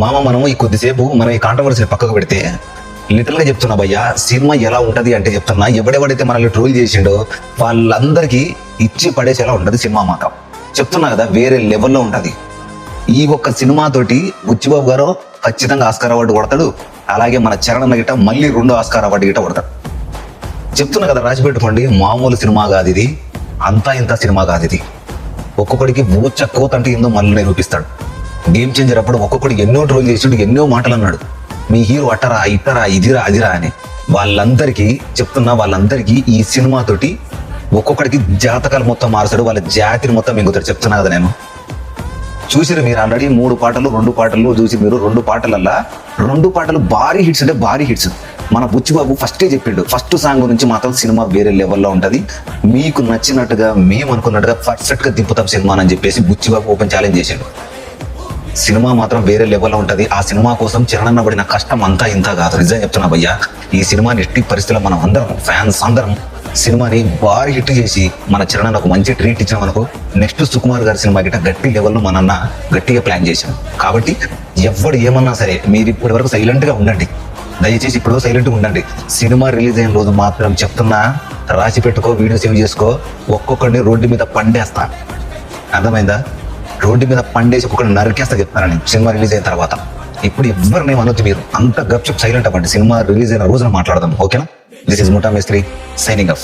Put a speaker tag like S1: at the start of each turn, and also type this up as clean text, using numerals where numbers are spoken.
S1: మనం ఈ కొద్దిసేపు మనం ఈ కాంట్రవర్సీని పక్కకు పెడితే లిటరల్ గా చెప్తున్నా భయ్యా, సినిమా ఎలా ఉంటది అంటే చెప్తున్నా, ఎవడెవడైతే మనల్ని ట్రోల్ చేసిండో వాళ్ళందరికీ ఇచ్చి పడేసేలా ఉంటది సినిమా మాత్రం. చెప్తున్నా కదా, వేరే లెవెల్లో ఉంటది. ఈ ఒక్క సినిమాతోటి బుచ్చిబాబు గారు ఖచ్చితంగా ఆస్కార్ అవార్డు కొడతాడు. అలాగే మన చరణ్ గిట్ట మళ్ళీ 2వ ఆస్కార్ అవార్డు గిట్ట కొడతాడు. చెప్తున్నా కదా, రాసి పెట్టుకోండి. మామూలు సినిమా కాదు ఇది, అంతా ఇంత సినిమా కాదు ఇది. ఒక్కొక్కడికి ఊచ కోత అంటే ఏందో మళ్ళీ నిరూపిస్తాడు. గేమ్ చేంజర్ అప్పుడు ఒక్కొక్కడు ఎన్నో ట్రోల్ చేసాడు, ఎన్నో మాటలు అన్నాడు. మీ హీరో అట్టరా ఇట్టరా ఇదిరా అదిరా అని. వాళ్ళందరికీ చెప్తున్నా, వాళ్ళందరికీ ఈ సినిమాతోటి ఒక్కొక్కడికి జాతకాలు మొత్తం మారుస్తాడు, వాళ్ళ జాతిని మొత్తం మింగుతాడు. చెప్తున్నా కదా, నేను చూసిరు మీరు ఆల్రెడీ 3 పాటలు 2 పాటలు చూసి మీరు 2 పాటలల్లా 2 పాటలు భారీ హిట్స్ అంటే భారీ హిట్స్. మన బుచ్చిబాబు ఫస్టే చెప్పిండు, ఫస్ట్ సాంగ్ నుంచి మాత్రం సినిమా వేరే లెవెల్లో ఉంటది, మీకు నచ్చినట్టుగా మేము అనుకున్నట్టుగా పర్ఫెక్ట్ గా దింపుతాం సినిమా అని చెప్పేసి బుచ్చిబాబు ఓపెన్ ఛాలెంజ్ చేశాడు. సినిమా మాత్రం వేరే లెవెల్లో ఉంటది. ఆ సినిమా కోసం చరణ్ పడిన కష్టం అంతా ఇంత కాదు. నిజం చెప్తున్నా భయ్యా, ఈ సినిమాని ఎట్టి పరిస్థితుల్లో మనం అందరం ఫ్యాన్స్ అందరం సినిమాని భారీ హిట్ చేసి మన చరణ్ ఒక మంచి ట్రీట్ ఇచ్చాం అనుకో, నెక్స్ట్ సుకుమార్ గారి సినిమా గిట్ట గట్టి లెవెల్లో మనన్న గట్టిగా ప్లాన్ చేశాం. కాబట్టి ఎవడు ఏమన్నా సరే మీరు ఇప్పటి వరకు సైలెంట్ గా ఉండండి, దయచేసి ఇప్పుడు సైలెంట్ గా ఉండండి. సినిమా రిలీజ్ అయిన రోజు మాత్రం చెప్తున్నా, రాసి పెట్టుకో, వీడియో సేవ్ చేసుకో, ఒక్కొక్కడిని రోడ్డు మీద పండేస్తా. అర్థమైందా? రోడ్డు మీద పండేసి ఒక్కొక్కడిని నరికేస్తా చెప్తానని సినిమా రిలీజ్ అయిన తర్వాత. ఇప్పుడు ఎవరిని అనొద్దు, మీరు అంత గప్చుప్ సైలెంట్ అవ్వండి. సినిమా రిలీజ్ అయిన రోజున మాట్లాడదాం, ఓకేనా? దిస్ ఇస్ ముఠా మేస్త్రి సైనింగ్ ఆఫ్.